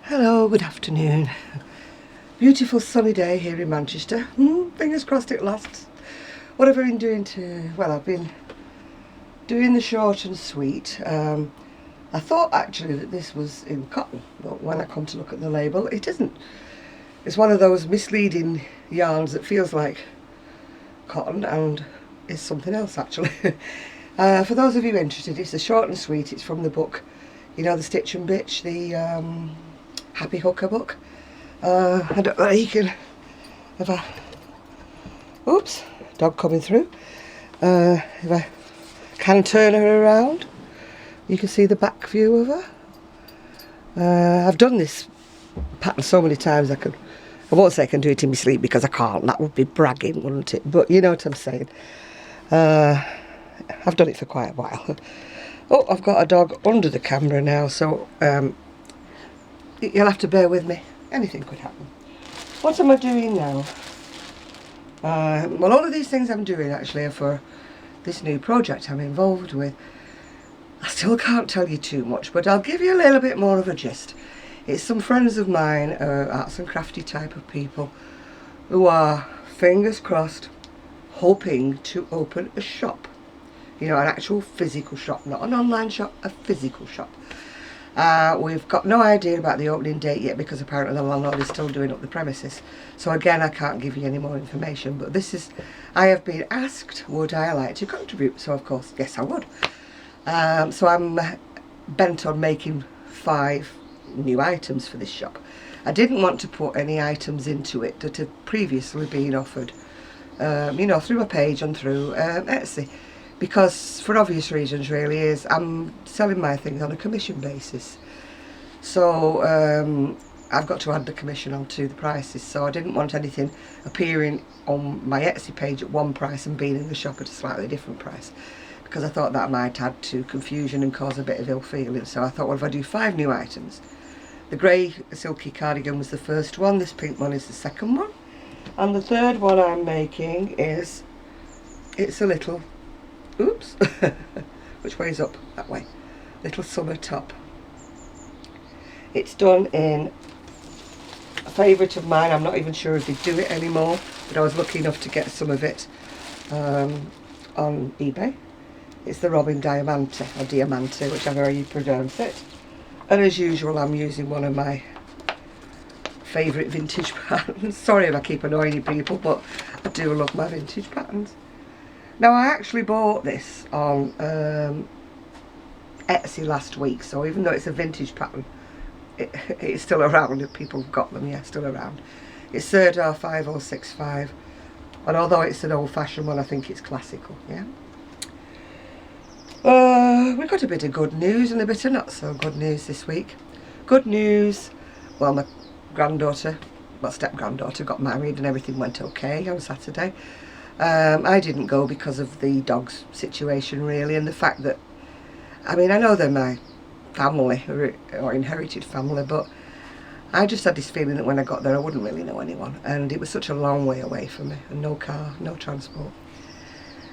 Hello, good afternoon. Beautiful sunny day here in Manchester. Fingers crossed it lasts. What have I been doing well, I've been doing the short and sweet. I thought actually that this was in cotton, but when I come to look at the label, it isn't. It's one of those misleading yarns that feels like cotton and is something else actually. For those of you interested, it's the short and sweet. It's from the book, you know, the Stitch and Bitch, the Happy Hooker book. I don't know, you can have a, oops, dog coming through. If I can turn her around, you can see the back view of her. I've done this pattern so many times I won't say I can do it in my sleep because I can't, that would be bragging, wouldn't it? But you know what I'm saying. I've done it for quite a while. Oh, I've got a dog under the camera now, so you'll have to bear with me. Anything could happen. What am I doing now? Well, all of these things I'm doing actually are for this new project I'm involved with. I still can't tell you too much, but I'll give you a little bit more of a gist. It's some friends of mine, arts and crafty type of people, who are, fingers crossed, hoping to open a shop. You know, an actual physical shop, not an online shop, a physical shop. We've got no idea about the opening date yet because apparently the landlord is still doing up the premises. So again, I can't give you any more information, but this is, I have been asked, would I like to contribute? So of course, yes I would. So I'm bent on making 5 new items for this shop. I didn't want to put any items into it that had previously been offered, you know, through a page and through Etsy. Because, for obvious reasons really, is I'm selling my things on a commission basis. So I've got to add the commission onto the prices, so I didn't want anything appearing on my Etsy page at one price and being in the shop at a slightly different price, because I thought that might add to confusion and cause a bit of ill feeling. So I thought, well, if I do 5 new items, the grey silky cardigan was the first one, this pink one is the second one, and the third one I'm making is, it's a little, oops, which way is up? That way. Little summer top. It's done in a favourite of mine. I'm not even sure if they do it anymore, but I was lucky enough to get some of it on eBay. It's the Robin Diamante, or Diamante, whichever you pronounce it. And as usual, I'm using one of my favourite vintage patterns. Sorry if I keep annoying you people, but I do love my vintage patterns. Now, I actually bought this on Etsy last week, so even though it's a vintage pattern, it's still around if people have got them, yeah, still around. It's Serdar 5065, and although it's an old-fashioned one, I think it's classical, yeah. We've got a bit of good news and a bit of not so good news this week. Good news, well, my granddaughter, well, step-granddaughter got married and everything went okay on Saturday. I didn't go because of the dog's situation really, and the fact that, I mean, I know they're my family or inherited family, but I just had this feeling that when I got there I wouldn't really know anyone, and it was such a long way away from me, and no car, no transport.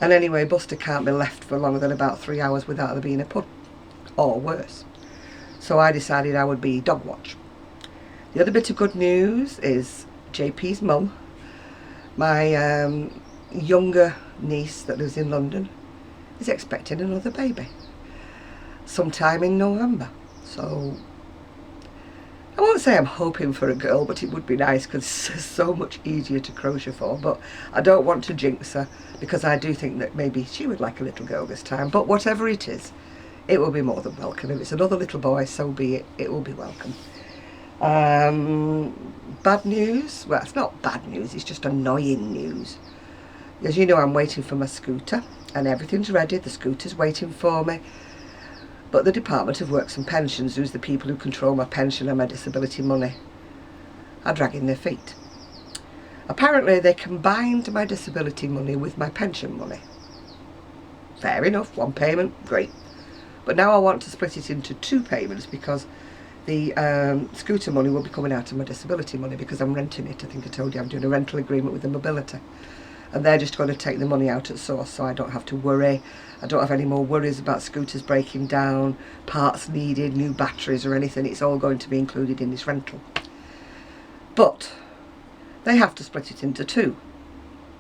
And anyway, Buster can't be left for longer than about 3 hours without there being a pub, or worse. So I decided I would be dog watch. The other bit of good news is JP's mum, my younger niece that lives in London, is expecting another baby sometime in November. So I won't say I'm hoping for a girl, but it would be nice because it's so much easier to crochet for. But I don't want to jinx her, because I do think that maybe she would like a little girl this time. But whatever it is, it will be more than welcome. If it's another little boy, so be it. It will be welcome. Bad news? Well, it's not bad news, it's just annoying news. As you know, I'm waiting for my scooter, and everything's ready. The scooter's waiting for me. But the Department of Works and Pensions, who's the people who control my pension and my disability money, are dragging their feet. Apparently they combined my disability money with my pension money. Fair enough, one payment, great. But now I want to split it into 2 payments, because the scooter money will be coming out of my disability money, because I'm renting it. I think I told you I'm doing a rental agreement with the mobility. and they're just going to take the money out at source, so I don't have to worry. I don't have any more worries about scooters breaking down, parts needed, new batteries or anything. It's all going to be included in this rental. But they have to split it into two,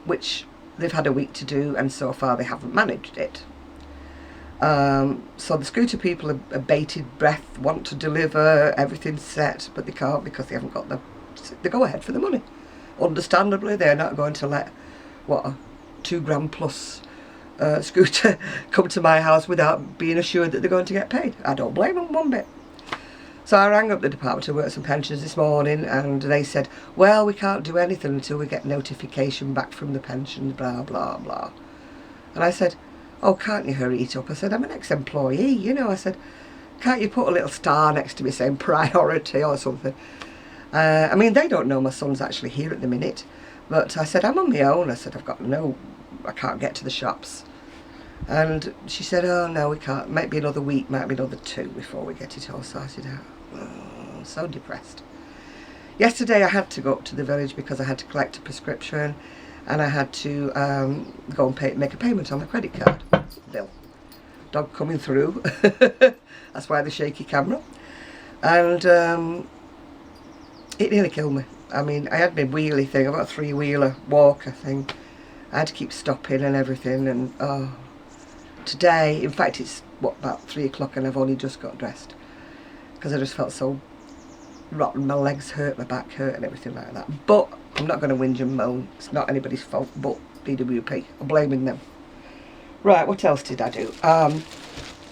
which they've had a week to do, and so far they haven't managed it. So the scooter people are bated breath, want to deliver, everything's set, but they can't because they haven't got the go-ahead for the money. Understandably, they're not going to let, what, a £2 grand plus scooter come to my house without being assured that they're going to get paid. I don't blame them one bit. So I rang up the Department of Works and Pensions this morning, and they said, well, we can't do anything until we get notification back from the pension, blah, blah, blah. And I said, oh, can't you hurry it up? I said, I'm an ex-employee, you know. I said, can't you put a little star next to me saying priority or something? I mean, they don't know my son's actually here at the minute, but I said, I'm on my own. I said, I can't get to the shops. And she said, oh, no, we can't. Might be another week, might be another 2 before we get it all sorted out. Oh, I'm so depressed. Yesterday I had to go up to the village because I had to collect a prescription, and I had to go and make a payment on my credit card bill. Dog coming through. That's why the shaky camera. And it nearly killed me. I mean, I had my wheelie thing. I've got a 3-wheeler walker thing. I had to keep stopping and everything. And today, in fact, it's about 3 o'clock, and I've only just got dressed because I just felt so rotten. My legs hurt, my back hurt, and everything like that. But I'm not going to whinge and moan. It's not anybody's fault but DWP. I'm blaming them. Right, what else did I do?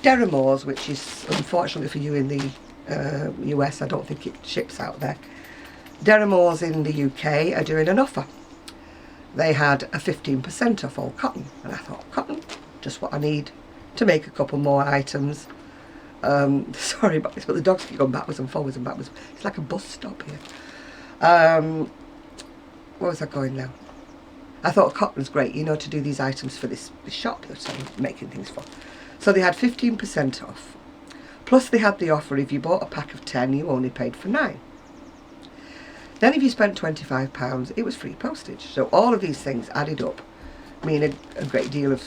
Deremores, which is unfortunately for you in the US, I don't think it ships out there. Deremores in the UK are doing an offer. They had a 15% off all cotton, and I thought, cotton, just what I need to make a couple more items. Sorry about this, but the dogs keep going backwards and forwards and backwards. It's like a bus stop here. Where was I going now? I thought cotton's great, you know, to do these items for this shop that I'm making things for. So they had 15% off. Plus they had the offer, if you bought a pack of 10, you only paid for 9. Then if you spent £25, it was free postage. So all of these things added up mean a great deal of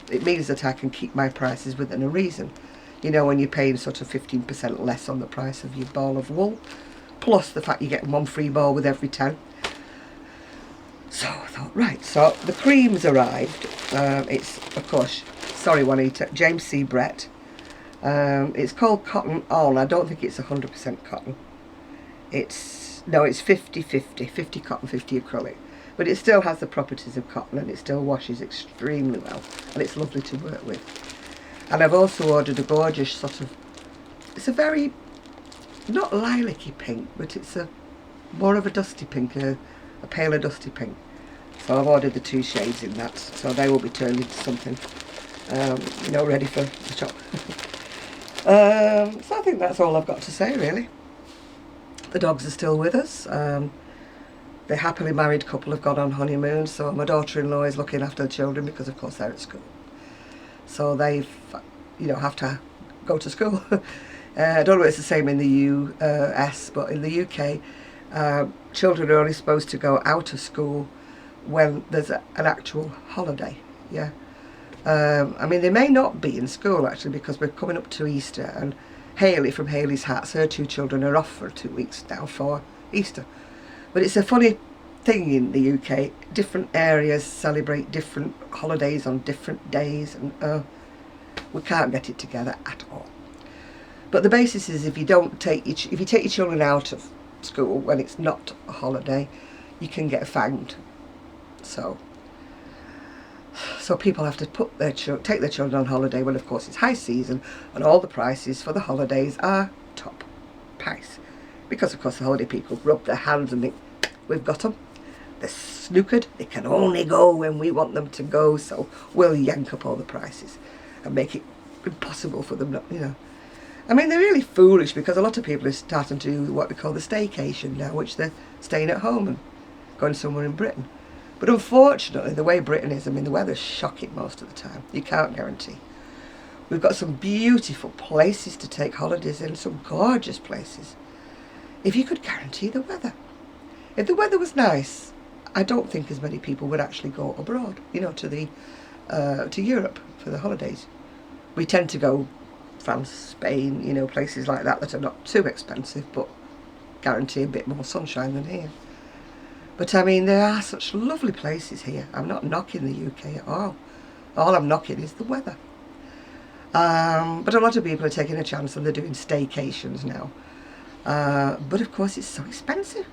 it means that I can keep my prices within a reason. You know, when you're paying sort of 15% less on the price of your ball of wool, plus the fact you get 1 free ball with every 10. So I thought, right, so the cream's arrived. It's, of course, sorry Juanita, James C. Brett. It's called Cotton On. I don't think it's 100% cotton. It's 50-50, 50 cotton, 50 acrylic. But it still has the properties of cotton, and it still washes extremely well, and it's lovely to work with. And I've also ordered a gorgeous sort of, it's a very, not lilac-y pink, but it's more of a dusty pink, a paler dusty pink. So I've ordered the 2 shades in that, so they will be turned into something, you know, ready for the shop. So I think that's all I've got to say, really. The dogs are still with us. The happily married couple have gone on honeymoon, so my daughter-in-law is looking after the children because, of course, they're at school. So they've, you know, have to go to school. I don't know if it's the same in the US, but in the UK, children are only supposed to go out of school when there's an actual holiday. Yeah. I mean, they may not be in school, actually, because we're coming up to Easter, and Hayley from Hayley's Hats, her 2 children are off for 2 weeks now for Easter. But it's a funny thing in the UK. Different areas celebrate different holidays on different days, and we can't get it together at all. But the basis is if you take your children out of school when it's not a holiday, you can get fanged. So people have to take their children on holiday when, of course, it's high season and all the prices for the holidays are top price. Because, of course, the holiday people rub their hands and think, we've got them. They're snookered. They can only go when we want them to go, so we'll yank up all the prices and make it impossible for them, you know. I mean, they're really foolish because a lot of people are starting to do what we call the staycation now, which they're staying at home and going somewhere in Britain. But unfortunately, the way Britain is, I mean, the weather's shocking most of the time. You can't guarantee. We've got some beautiful places to take holidays in, some gorgeous places. If you could guarantee the weather. If the weather was nice, I don't think as many people would actually go abroad, you know, to Europe for the holidays. We tend to go France, Spain, you know, places like that that are not too expensive but guarantee a bit more sunshine than here. But I mean, there are such lovely places here. I'm not knocking the UK at all. All I'm knocking is the weather. But a lot of people are taking a chance and they're doing staycations now. But of course it's so expensive.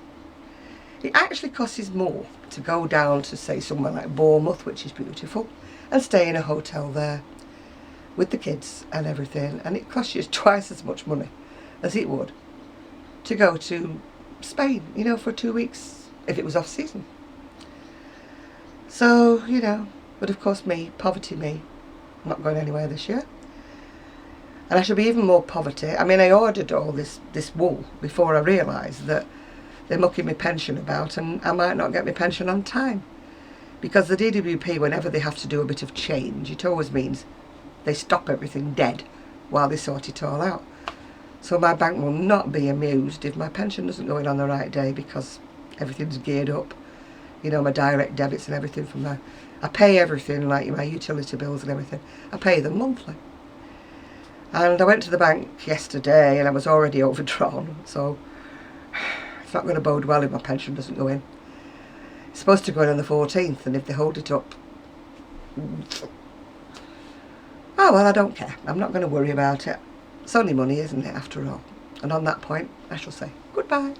It actually costs more to go down to, say, somewhere like Bournemouth, which is beautiful, and stay in a hotel there with the kids and everything, and it costs you twice as much money as it would to go to Spain, you know, for 2 weeks if it was off season. So, you know, but of course me, poverty me, I'm not going anywhere this year. And I shall be even more poverty. I mean, I ordered all this wool before I realised that they're mucking my pension about and I might not get my pension on time. Because the DWP, whenever they have to do a bit of change, it always means they stop everything dead while they sort it all out. So my bank will not be amused if my pension doesn't go in on the right day, because everything's geared up. You know, my direct debits and everything from my... I pay everything, like my utility bills and everything. I pay them monthly. And I went to the bank yesterday and I was already overdrawn, so it's not going to bode well if my pension doesn't go in. It's supposed to go in on the 14th, and if they hold it up... Oh well, I don't care. I'm not going to worry about it. It's only money, isn't it, after all? And on that point, I shall say goodbye.